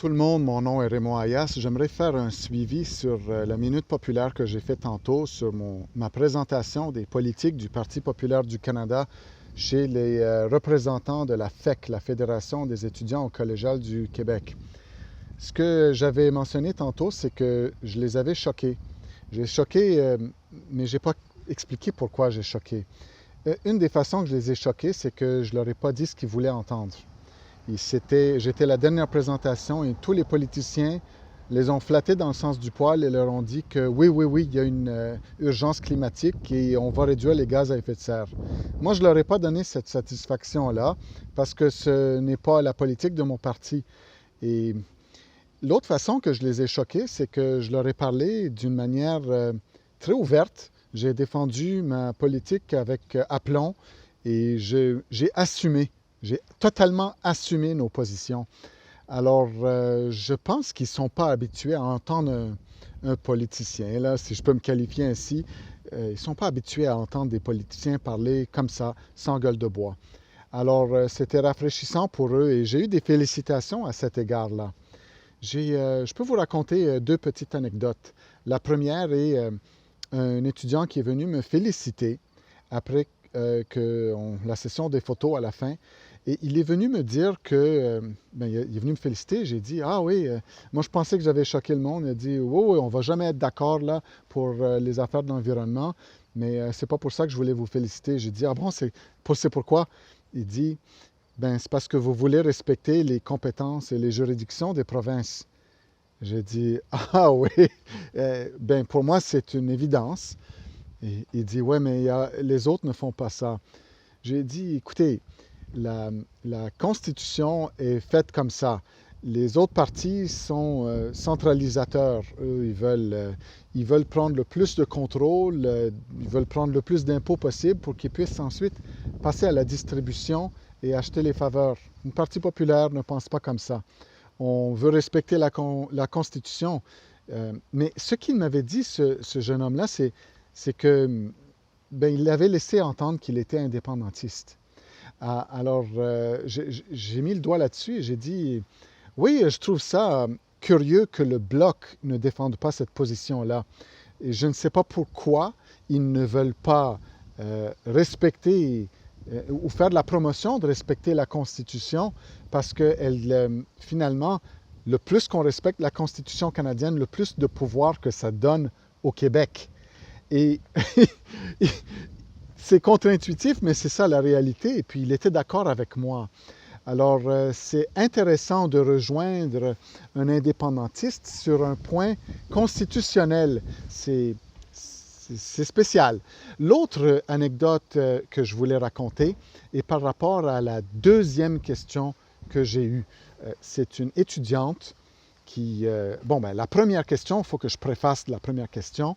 Tout le monde, mon nom est Raymond Ayas. J'aimerais faire un suivi sur la minute populaire que j'ai fait tantôt sur ma présentation des politiques du Parti populaire du Canada chez les représentants de la FEC, la Fédération des étudiants au collégial du Québec. Ce que j'avais mentionné tantôt, c'est que je les avais choqués. J'ai choqué, mais je n'ai pas expliqué pourquoi j'ai choqué. Une des façons que je les ai choqués, c'est que je ne leur ai pas dit ce qu'ils voulaient entendre. J'étais la dernière présentation et tous les politiciens les ont flattés dans le sens du poil et leur ont dit que oui, oui, oui, il y a une urgence climatique et on va réduire les gaz à effet de serre. Moi, je ne leur ai pas donné cette satisfaction-là parce que ce n'est pas la politique de mon parti. Et l'autre façon que je les ai choqués, c'est que je leur ai parlé d'une manière très ouverte. J'ai défendu ma politique avec aplomb et j'ai assumé. J'ai totalement assumé nos positions. Alors, je pense qu'ils ne sont pas habitués à entendre un politicien, là, si je peux me qualifier ainsi. Ils ne sont pas habitués à entendre des politiciens parler comme ça, sans gueule de bois. Alors, c'était rafraîchissant pour eux et j'ai eu des félicitations à cet égard-là. Je peux vous raconter deux petites anecdotes. La première est un étudiant qui est venu me féliciter après la session des photos à la fin. Et il est venu me dire que, il est venu me féliciter. J'ai dit, ah oui, moi je pensais que j'avais choqué le monde. Il a dit, oui, oui, on va jamais être d'accord là pour les affaires de l'environnement, mais c'est pas pour ça que je voulais vous féliciter. J'ai dit, ah bon, c'est pourquoi? Il dit, c'est parce que vous voulez respecter les compétences et les juridictions des provinces. J'ai dit, ah oui, pour moi c'est une évidence. Et il dit, ouais, mais les autres ne font pas ça. J'ai dit, écoutez, la Constitution est faite comme ça. Les autres partis sont centralisateurs. Eux, ils veulent prendre le plus de contrôle, ils veulent prendre le plus d'impôts possible pour qu'ils puissent ensuite passer à la distribution et acheter les faveurs. Une partie populaire ne pense pas comme ça. On veut respecter la Constitution. Mais ce qu'il m'avait dit, ce jeune homme-là, c'est que il avait laissé entendre qu'il était indépendantiste. Alors, j'ai mis le doigt là-dessus et j'ai dit, oui, je trouve ça curieux que le Bloc ne défende pas cette position-là. Et je ne sais pas pourquoi ils ne veulent pas respecter ou faire de la promotion de respecter la Constitution, parce que finalement, le plus qu'on respecte la Constitution canadienne, le plus de pouvoir que ça donne au Québec. Et c'est contre-intuitif, mais c'est ça la réalité. Et puis, il était d'accord avec moi. Alors, c'est intéressant de rejoindre un indépendantiste sur un point constitutionnel. C'est spécial. L'autre anecdote que je voulais raconter est par rapport à la deuxième question que j'ai eue. C'est une étudiante qui... la première question, il faut que je préface la première question.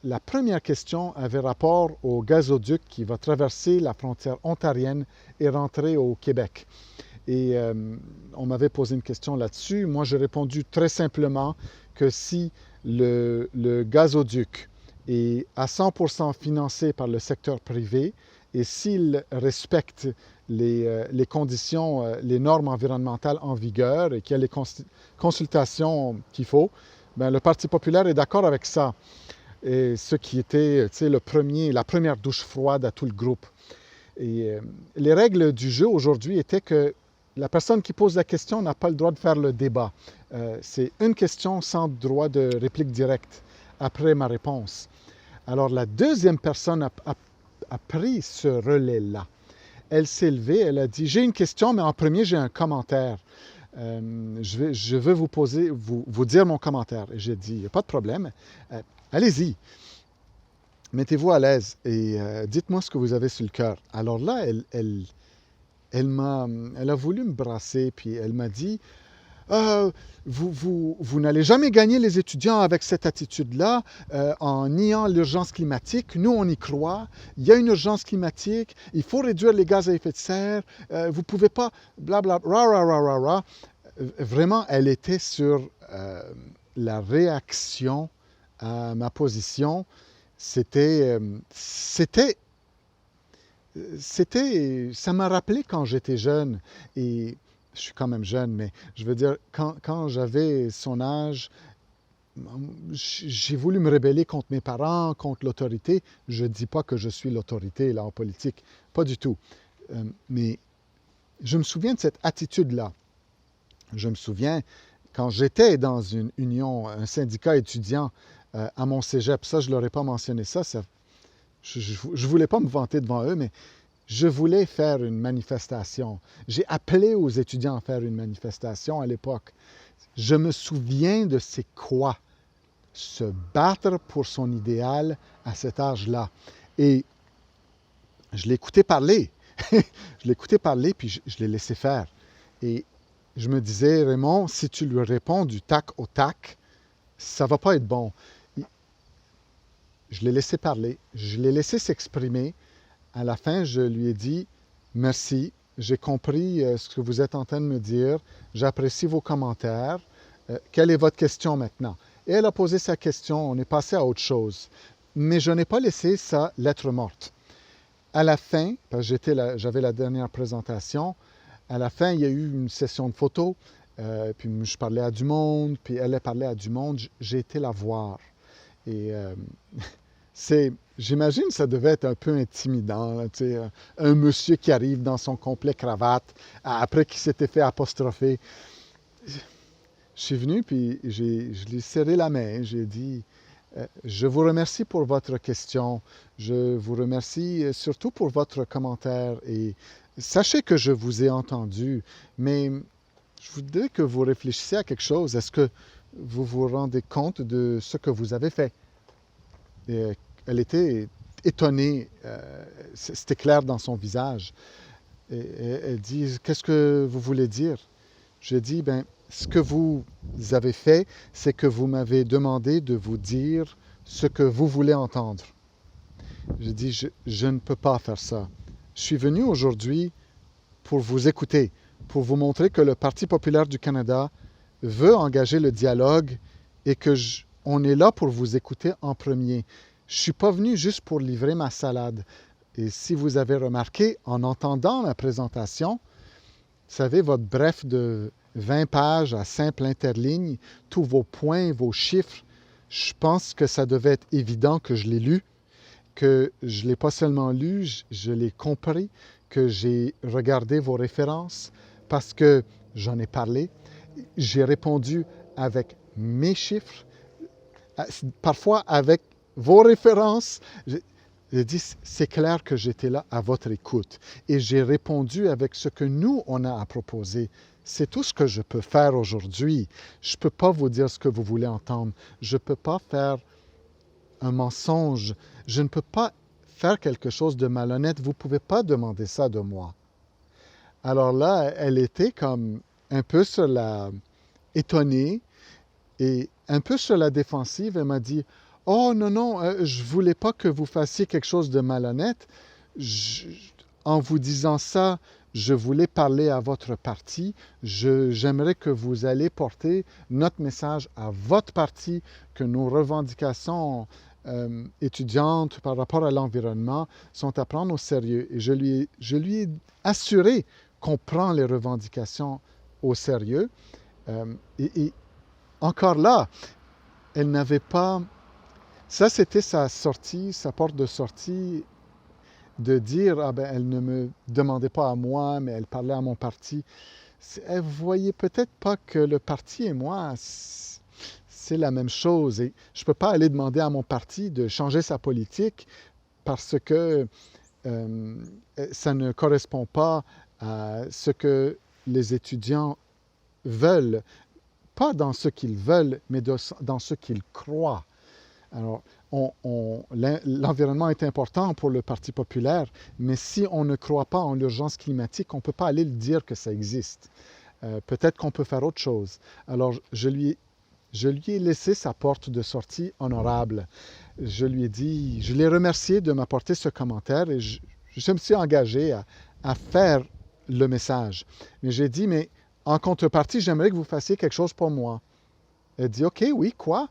La première question avait rapport au gazoduc qui va traverser la frontière ontarienne et rentrer au Québec. Et on m'avait posé une question là-dessus. Moi, j'ai répondu très simplement que si le gazoduc est à 100% financé par le secteur privé et s'il respecte les conditions, les normes environnementales en vigueur et qu'il y a les consultations qu'il faut, le Parti populaire est d'accord avec ça. Et ce qui était la première douche froide à tout le groupe. Et les règles du jeu aujourd'hui étaient que la personne qui pose la question n'a pas le droit de faire le débat. C'est une question sans droit de réplique directe après ma réponse. Alors la deuxième personne a pris ce relais-là. Elle s'est levée, elle a dit, j'ai une question, mais en premier, j'ai un commentaire. Je veux vous dire mon commentaire. Et j'ai dit, il n'y a pas de problème. Allez-y, mettez-vous à l'aise et dites-moi ce que vous avez sur le cœur. Alors là, elle a voulu me brasser, puis elle m'a dit, vous n'allez jamais gagner les étudiants avec cette attitude-là, en niant l'urgence climatique. Nous, on y croit. Il y a une urgence climatique. Il faut réduire les gaz à effet de serre. Vous ne pouvez pas, blablabla, ra, ra, ra, ra, ra. Vraiment, elle était sur la réaction à ma position. Ça m'a rappelé quand j'étais jeune et je suis quand même jeune, mais je veux dire, quand j'avais son âge, j'ai voulu me rebeller contre mes parents, contre l'autorité. Je ne dis pas que je suis l'autorité là en politique, pas du tout. Mais je me souviens de cette attitude-là. Je me souviens quand j'étais dans une union, un syndicat étudiant à mon cégep, ça je ne leur ai pas mentionné je ne voulais pas me vanter devant eux, mais je voulais faire une manifestation. J'ai appelé aux étudiants à faire une manifestation à l'époque. Je me souviens de c'est quoi se battre pour son idéal à cet âge-là. Et je l'écoutais parler. Je l'écoutais parler, puis je l'ai laissé faire. Et je me disais, Raymond, si tu lui réponds du tac au tac, ça ne va pas être bon. Je l'ai laissé parler, je l'ai laissé s'exprimer. À la fin, je lui ai dit, merci, j'ai compris ce que vous êtes en train de me dire, j'apprécie vos commentaires. Quelle est votre question maintenant? Et elle a posé sa question, on est passé à autre chose. Mais je n'ai pas laissé ça lettre morte. À la fin, parce que j'avais la dernière présentation, à la fin, il y a eu une session de photos, puis je parlais à du monde, puis elle a parlé à du monde, j'ai été la voir. Et j'imagine que ça devait être un peu intimidant, là, un monsieur qui arrive dans son complet cravate, après qu'il s'était fait apostropher. Je suis venu, puis je lui ai serré la main, j'ai dit je vous remercie pour votre question, je vous remercie surtout pour votre commentaire, et sachez que je vous ai entendu, mais je voudrais que vous réfléchissiez à quelque chose. Est-ce que vous vous rendez compte de ce que vous avez fait? Et elle était étonnée, c'était clair dans son visage. Et elle dit, qu'est-ce que vous voulez dire? J'ai dit, ben, ce que vous avez fait, c'est que vous m'avez demandé de vous dire ce que vous voulez entendre. J'ai dit, je ne peux pas faire ça. Je suis venu aujourd'hui pour vous écouter, pour vous montrer que le Parti populaire du Canada veut engager le dialogue et on est là pour vous écouter en premier. Je ne suis pas venu juste pour livrer ma salade. Et si vous avez remarqué, en entendant ma présentation, vous savez, votre bref de 20 pages à simple interligne, tous vos points, vos chiffres, je pense que ça devait être évident que je l'ai lu, que je ne l'ai pas seulement lu, je l'ai compris, que j'ai regardé vos références, parce que j'en ai parlé. J'ai répondu avec mes chiffres, parfois avec vos références. J'ai dit, c'est clair que j'étais là à votre écoute. Et j'ai répondu avec ce que nous, on a à proposer. C'est tout ce que je peux faire aujourd'hui. Je ne peux pas vous dire ce que vous voulez entendre. Je ne peux pas faire un mensonge. Je ne peux pas faire quelque chose de malhonnête. Vous ne pouvez pas demander ça de moi. Alors là, elle était comme un peu étonnée et un peu sur la défensive. Elle m'a dit, « Oh non, non, je ne voulais pas que vous fassiez quelque chose de malhonnête. En vous disant ça, je voulais parler à votre parti. J'aimerais que vous alliez porter notre message à votre parti, que nos revendications étudiantes par rapport à l'environnement sont à prendre au sérieux. » Et je lui ai assuré qu'on prend les revendications au sérieux. Et encore là, elle n'avait pas... Ça, c'était sa sortie, sa porte de sortie, de dire, ah ben, elle ne me demandait pas à moi, mais elle parlait à mon parti. Elle ne voyait peut-être pas que le parti et moi, c'est la même chose. Et je ne peux pas aller demander à mon parti de changer sa politique parce que ça ne correspond pas à ce que les étudiants veulent. Pas dans ce qu'ils veulent, mais dans ce qu'ils croient. Alors, l'environnement est important pour le Parti populaire, mais si on ne croit pas en l'urgence climatique, on ne peut pas aller le dire que ça existe. Peut-être qu'on peut faire autre chose. Alors, je lui ai laissé sa porte de sortie honorable. Je lui ai dit, je l'ai remercié de m'apporter ce commentaire et je me suis engagé à faire le message. Mais j'ai dit, mais en contrepartie, j'aimerais que vous fassiez quelque chose pour moi. Elle dit, OK, oui, quoi?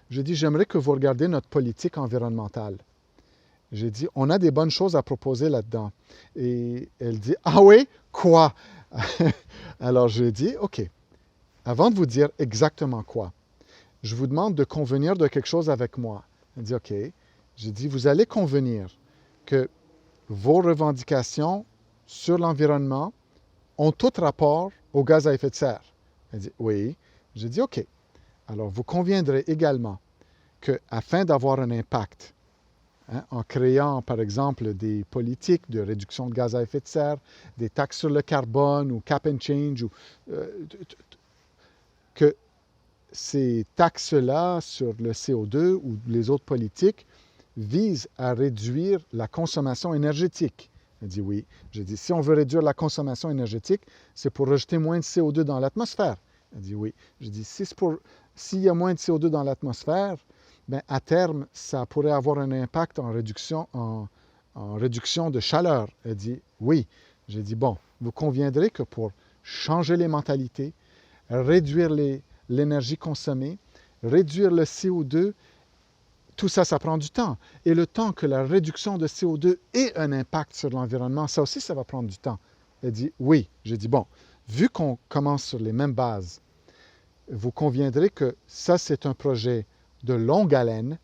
J'ai dit, j'aimerais que vous regardiez notre politique environnementale. J'ai dit, on a des bonnes choses à proposer là-dedans. Et elle dit, ah oui, quoi? Alors, je lui ai dit, OK, avant de vous dire exactement quoi, je vous demande de convenir de quelque chose avec moi. Elle dit, OK. J'ai dit, vous allez convenir que vos revendications sur l'environnement ont tout rapport au gaz à effet de serre. Elle dit, oui. J'ai dit, OK. Alors, vous conviendrez également qu'afin d'avoir un impact, en créant, par exemple, des politiques de réduction de gaz à effet de serre, des taxes sur le carbone ou cap and change, que ces taxes-là sur le CO2 ou les autres politiques visent à réduire la consommation énergétique. Elle dit oui. J'ai dit, si on veut réduire la consommation énergétique, c'est pour rejeter moins de CO2 dans l'atmosphère. Elle dit oui. J'ai dit, s'il y a moins de CO2 dans l'atmosphère, bien, à terme, ça pourrait avoir un impact en réduction de chaleur. Elle dit oui. J'ai dit, bon, vous conviendrez que pour changer les mentalités, réduire l'énergie consommée, réduire le CO2, tout ça, ça prend du temps. Et le temps que la réduction de CO2 ait un impact sur l'environnement, ça aussi, ça va prendre du temps. Elle dit oui. J'ai dit, bon, vu qu'on commence sur les mêmes bases, vous conviendrez que ça, c'est un projet de longue haleine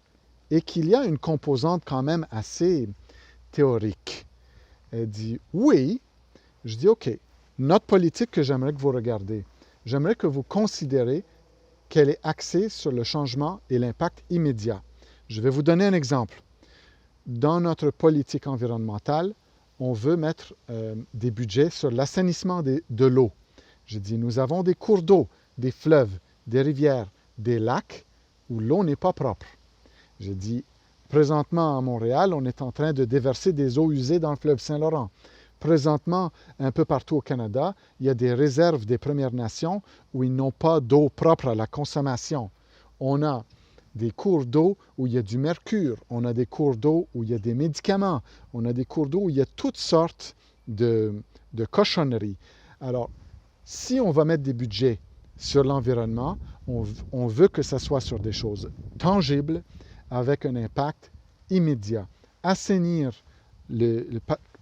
et qu'il y a une composante quand même assez théorique. Elle dit oui. Je dis, OK, notre politique que j'aimerais que vous regardiez, j'aimerais que vous considérez qu'elle est axée sur le changement et l'impact immédiat. Je vais vous donner un exemple. Dans notre politique environnementale, on veut mettre des budgets sur l'assainissement de l'eau. Je dis, nous avons des cours d'eau, des fleuves, des rivières, des lacs où l'eau n'est pas propre. J'ai dit, présentement à Montréal, on est en train de déverser des eaux usées dans le fleuve Saint-Laurent. Présentement, un peu partout au Canada, il y a des réserves des Premières Nations où ils n'ont pas d'eau propre à la consommation. On a des cours d'eau où il y a du mercure, on a des cours d'eau où il y a des médicaments, on a des cours d'eau où il y a toutes sortes de cochonneries. Alors, si on va mettre des budgets sur l'environnement, on veut que ça soit sur des choses tangibles avec un impact immédiat. Assainir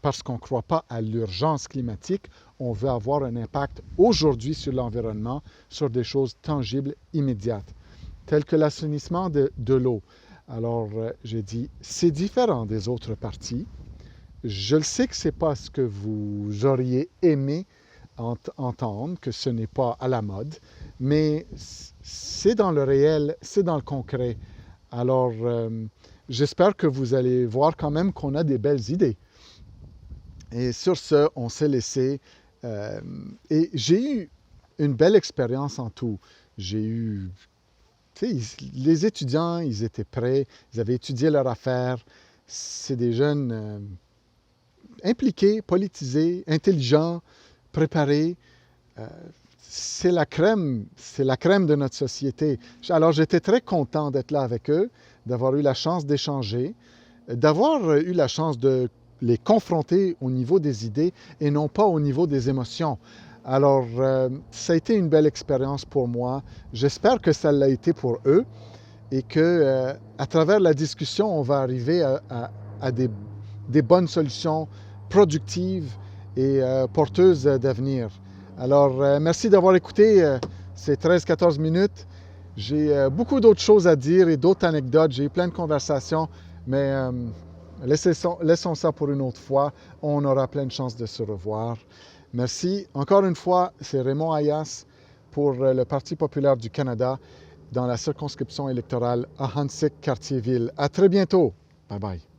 parce qu'on ne croit pas à l'urgence climatique, on veut avoir un impact aujourd'hui sur l'environnement, sur des choses tangibles, immédiates, telles que l'assainissement de l'eau. Alors, j'ai dit, c'est différent des autres partis. Je le sais que ce n'est pas ce que vous auriez aimé entendre, que ce n'est pas à la mode, mais c'est dans le réel, c'est dans le concret. Alors, j'espère que vous allez voir quand même qu'on a des belles idées. Et sur ce, on s'est laissé. Et j'ai eu une belle expérience en tout. J'ai eu... les étudiants, ils étaient prêts, ils avaient étudié leur affaire. C'est des jeunes impliqués, politisés, intelligents, préparés. C'est la crème de notre société. Alors, j'étais très content d'être là avec eux, d'avoir eu la chance d'échanger, d'avoir eu la chance de les confronter au niveau des idées et non pas au niveau des émotions. Alors, ça a été une belle expérience pour moi. J'espère que ça l'a été pour eux et que, à travers la discussion, on va arriver à des bonnes solutions productives et porteuses d'avenir. Alors, merci d'avoir écouté ces 13-14 minutes. J'ai beaucoup d'autres choses à dire et d'autres anecdotes. J'ai eu plein de conversations, mais laissons ça pour une autre fois. On aura plein de chances de se revoir. Merci. Encore une fois, c'est Raymond Ayas pour le Parti populaire du Canada dans la circonscription électorale Ahuntsic-Cartierville. À très bientôt. Bye bye.